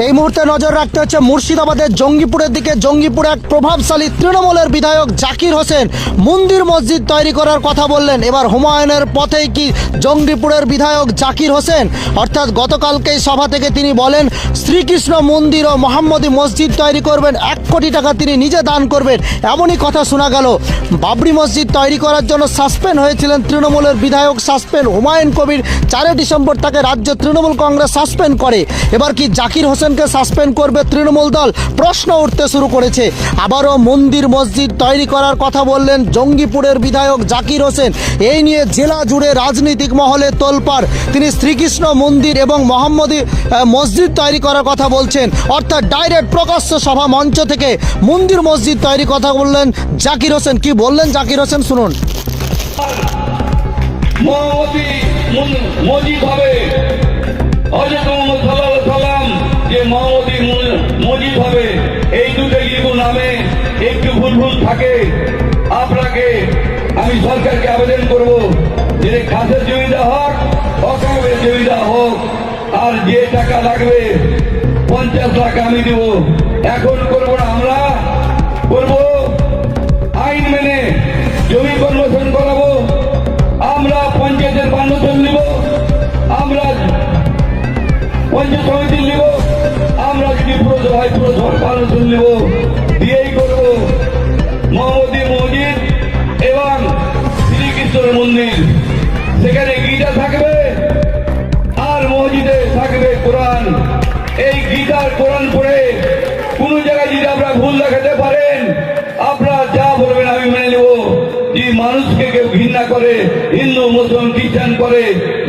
এই মুহূর্তে নজর রাখতে হচ্ছে মুর্শিদাবাদের জঙ্গিপুরের দিকে। জঙ্গিপুরে এক প্রভাবশালী তৃণমূলের বিধায়ক জাকির হোসেন মন্দির মসজিদ তৈরি করার কথা বললেন। এবার হুমায়ুনের পথেই কি জঙ্গিপুরের বিধায়ক জাকির হোসেন? অর্থাৎ গতকালকেই সভা থেকে তিনি বলেন শ্রীকৃষ্ণ মন্দির ও মোহাম্মদী মসজিদ তৈরি করবেন, 1 কোটি টাকা তিনি নিজে দান করবেন, এমনই কথা শোনা গেল। বাবরি মসজিদ তৈরি করার জন্য সাসপেন্ড হয়েছিলেন তৃণমূলের বিধায়ক, সাসপেন্ড হুমায়ুন কবির। 4 ডিসেম্বর তাকে রাজ্য তৃণমূল কংগ্রেস সাসপেন্ড করে। এবার কি জাকির হোসেনকে সাসপেন্ড করবে তৃণমূল দল? প্রশ্ন উঠতে শুরু করেছে। আবারও মন্দির মসজিদ তৈরি করার কথা বললেন জঙ্গিপুরের বিধায়ক জাকির হোসেন। এই নিয়ে জেলা জুড়ে রাজনৈতিক মহলে তোলপাড়। তিনি শ্রীকৃষ্ণ মন্দির এবং মোহাম্মদী মসজিদ তৈরি করার কথা বলছেন, অর্থাৎ ডাইরেক্ট প্রকাশ্য সভা মঞ্চ থেকে মন্দির মসজিদ তৈরি কথা বললেন জাকির হোসেন। কি বললেন জাকির হোসেন শুনুন। মোহাম্মদী মসজিদ হবে, হযরত মুহাম্মদ সাল্লাল্লাহু আলাইহি সাল্লাম যে মোহাম্মদী মসজিদ হবে, এই দুটো লিখু নামে একটু ভুল থাকে। আপনাকে আমি সরকারকে আবেদন করব যে খাসের জমিদা হোক, অকামের জমিদা হোক, আর যে টাকা লাগবে 50 লাখ আমি দেব। এখন করবো না, আমরা করবো আইন মেনে জমি কনভার্সন করাবো, আমরা পঞ্চায়েতের পারমিশন নিব, আমরা পঞ্চায়েত সমিতি নিব, আমরা যদি পুরসভায় পুরসভার পারমিশন নিব, দিয়েই করব মোহাম্মদী মসজিদ এবং শ্রীকৃষ্ণের মন্দির। সেখানে গীতা থাকবে আর মসজিদে থাকবে কোরআন। এই গীতার কোরআন পড়ে কোনো জায়গায় যদি আপনারা ভুল দেখাতে পারেন, আপনারা যা বলবেন আমি মেনে নেব। যে মানুষকে কেউ ঘৃণা করে, হিন্দু মুসলিম খ্রিস্টান করে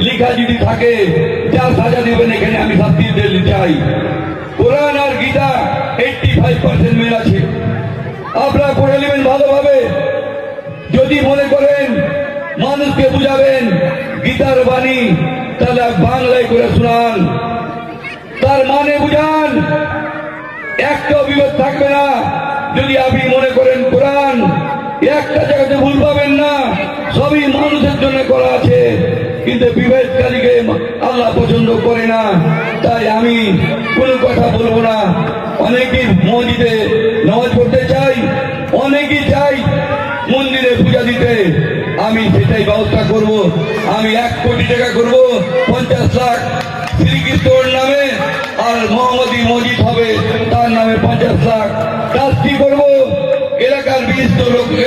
লেখা যদি থাকে, যা সাজা দেবেন এখানে আমি শাস্তি দিতে চাই। কোরআন আর গীতা 85% মিল আছে, আপনারা পড়ে নেবেন ভালোভাবে। যদি মনে করেন মানুষকে বুঝাবেন গীতার বাণী, তাহলে বাংলায় করে শোনান, তার মানে বুঝান, একটা বিভেদ থাকবে না। যদি আপনি মনে করেন কোরআন, একটা জায়গাতে ভুল পাবেন না, সবই মানুষের জন্য করা আছে, কিন্তু বিভেদকারীকে আল্লাহ পছন্দ করে না। তাই আমি কোনো কথা বলবো না। অনেকেই মসজিদে নামাজ পড়তে চাই, অনেকেই চাই মন্দিরে পূজা দিতে, আমি সেটাই ব্যবস্থা করব। আমি 1 কোটি টাকা করব, 50 লাখ শ্রীকৃষ্ণর নামে, আর মোহাম্মদী মসজিদ হবে তার নামে 50 লাখ। কাজটি করবো এলাকার 20 লোককে